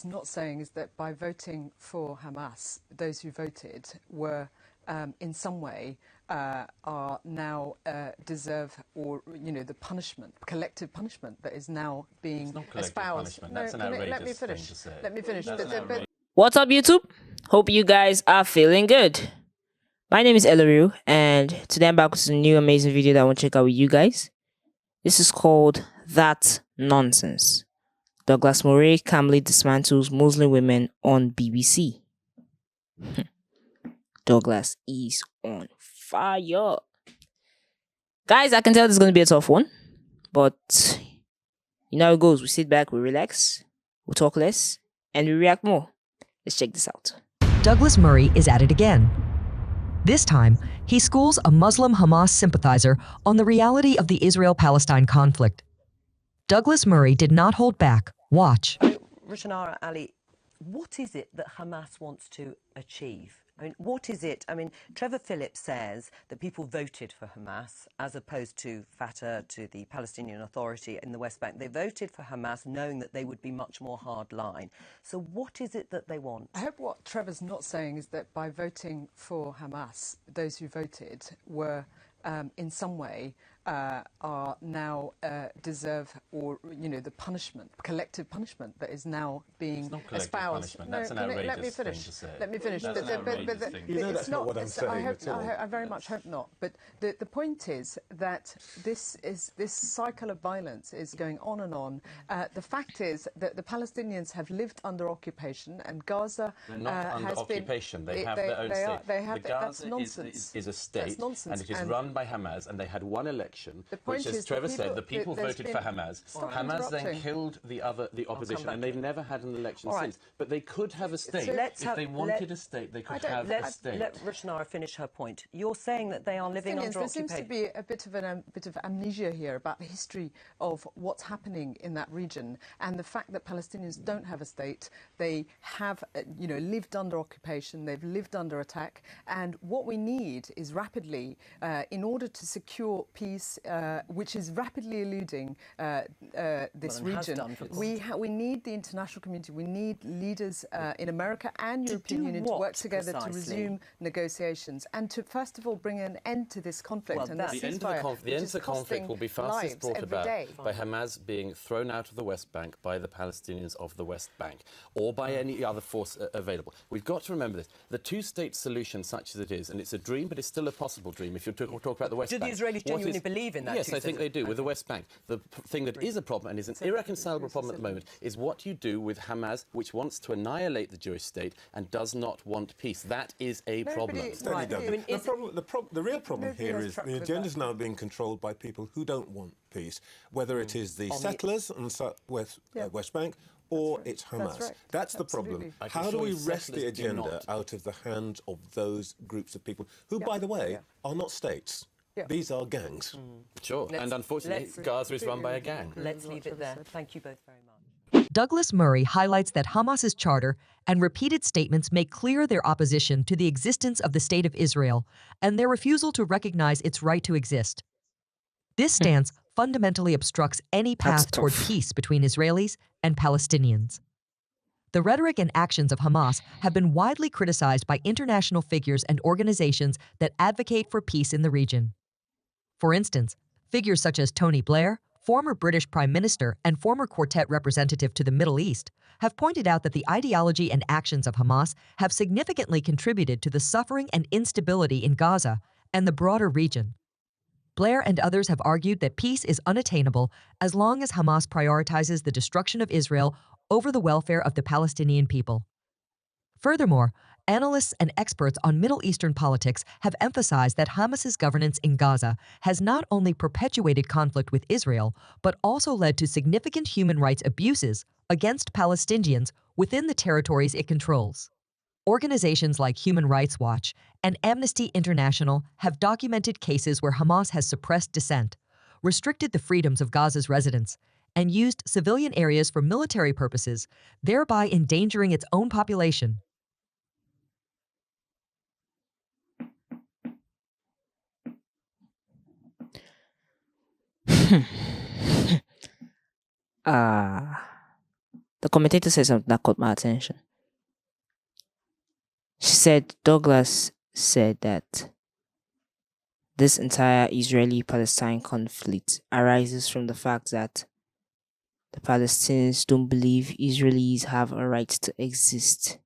Trevor's not saying is that by voting for Hamas, those who voted were in some way are now deserve, or the punishment, collective punishment that is now being espoused. No, that's an outrageous thing to say. Let me finish. What's up, YouTube? Hope you guys are feeling good. My name is Elaru, and today I'm back with a new amazing video that I want to check out with you guys. This is called That's Nonsense. Douglas Murray calmly dismantles Muslim women on BBC. Douglas is on fire. Guys, I can tell this is going to be a tough one, but you know how it goes. We sit back, we relax, we talk less, and we react more. Let's check this out. Douglas Murray is at it again. This time, he schools a Muslim Hamas sympathizer on the reality of the Israel-Palestine conflict. Douglas Murray did not hold back. Watch. Rushanara Ali, what is it that Hamas wants to achieve? I mean, what is it? I mean, Trevor Phillips says that people voted for Hamas as opposed to Fatah, to the Palestinian Authority in the West Bank. They voted for Hamas knowing that they would be much more hardline. So what is it that they want? I hope what Trevor's not saying is that by voting for Hamas, those who voted were in some way are now deserve, or the punishment, collective punishment that is now being espoused. No, that's an outrageous thing to say. Let me finish. That's not what I'm saying at all. I very much hope not. But the point is that this cycle of violence is going on and on. The fact is that the Palestinians have lived under occupation, and Gaza They're not under occupation. They have their own state. That's Gaza nonsense. is a state, That's nonsense. and it is run by Hamas, and they had one election, which, as Trevor said, the people voted for Hamas. Hamas then killed the opposition, and they've never had an election since. But they could have a state. If they wanted a state, they could have a state. Let Rushanara finish her point. You're saying that they are living under occupation. There seems to be a bit of amnesia here about the history of what's happening in that region, and the fact that Palestinians don't have a state. They have, lived under occupation. They've lived under attack, and what we need is rapidly, in order to secure peace, which is rapidly eluding this region. We need the international community. We need leaders in America and European Union to work together to resume negotiations and to first of all bring an end to this conflict. Well, and the end to the conflict will be fastest brought about by Hamas being thrown out of the West Bank by the Palestinians of the West Bank, or by any other force available. We've got to remember this: the two-state solution, such as it is, and it's a dream, but it's still a possible dream. If you talk about the West Bank, do the Israelis genuinely believe in that? Yes, I think they do. With the West Bank, the thing that is a problem, and is an irreconcilable problem at the moment, is what you do with Hamas, which wants to annihilate the Jewish state and does not want peace. That is a problem. The real problem here is the agenda is now being controlled by people who don't want peace, whether it is the settlers on the West Bank or it's Hamas. That's the problem. How do we wrest the agenda out of the hands of those groups of people who, by the way, are not states? These are gangs. Sure, and unfortunately, Gaza is run by a gang. Let's leave it there. Thank you both very much. Douglas Murray highlights that Hamas's charter and repeated statements make clear their opposition to the existence of the State of Israel and their refusal to recognize its right to exist. This stance fundamentally obstructs any path toward peace between Israelis and Palestinians. The rhetoric and actions of Hamas have been widely criticized by international figures and organizations that advocate for peace in the region. For instance, figures such as Tony Blair, former British Prime Minister and former Quartet representative to the Middle East, have pointed out that the ideology and actions of Hamas have significantly contributed to the suffering and instability in Gaza and the broader region. Blair and others have argued that peace is unattainable as long as Hamas prioritizes the destruction of Israel over the welfare of the Palestinian people. Furthermore, analysts and experts on Middle Eastern politics have emphasized that Hamas's governance in Gaza has not only perpetuated conflict with Israel, but also led to significant human rights abuses against Palestinians within the territories it controls. Organizations like Human Rights Watch and Amnesty International have documented cases where Hamas has suppressed dissent, restricted the freedoms of Gaza's residents, and used civilian areas for military purposes, thereby endangering its own population. the commentator said something that caught my attention. She said, Douglas said that this entire Israeli-Palestine conflict arises from the fact that the Palestinians don't believe Israelis have a right to exist.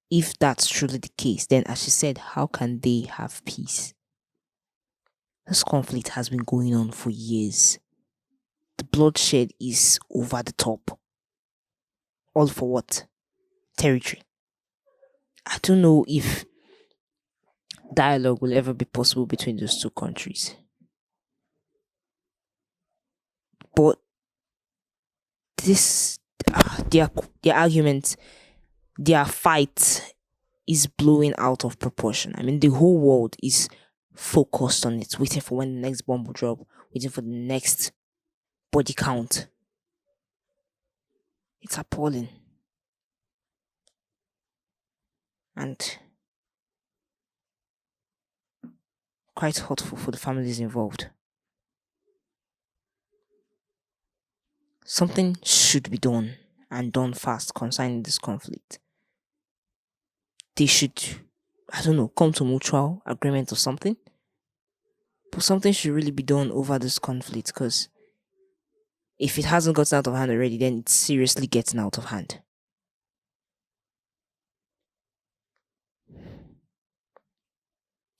If that's truly the case, then as she said, how can they have peace? This conflict has been going on for years. The bloodshed is over the top. All for what? Territory. I don't know if dialogue will ever be possible between those two countries. But this, their argument, their fight is blowing out of proportion. I mean, the whole world is focused on it, waiting for when the next bomb will drop, waiting for the next body count. It's appalling. And quite hurtful for the families involved. Something should be done, and done fast, concerning this conflict. They should, I don't know, come to mutual agreement or something. But something should really be done over this conflict, because if it hasn't gotten out of hand already, then it's seriously getting out of hand.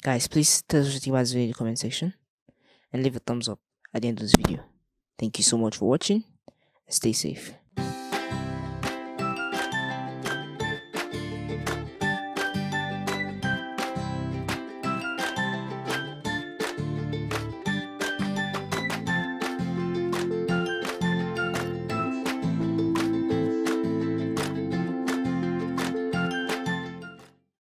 Guys, please tell us what you think about this video in the comment section and leave a thumbs up at the end of this video. Thank you so much for watching and stay safe.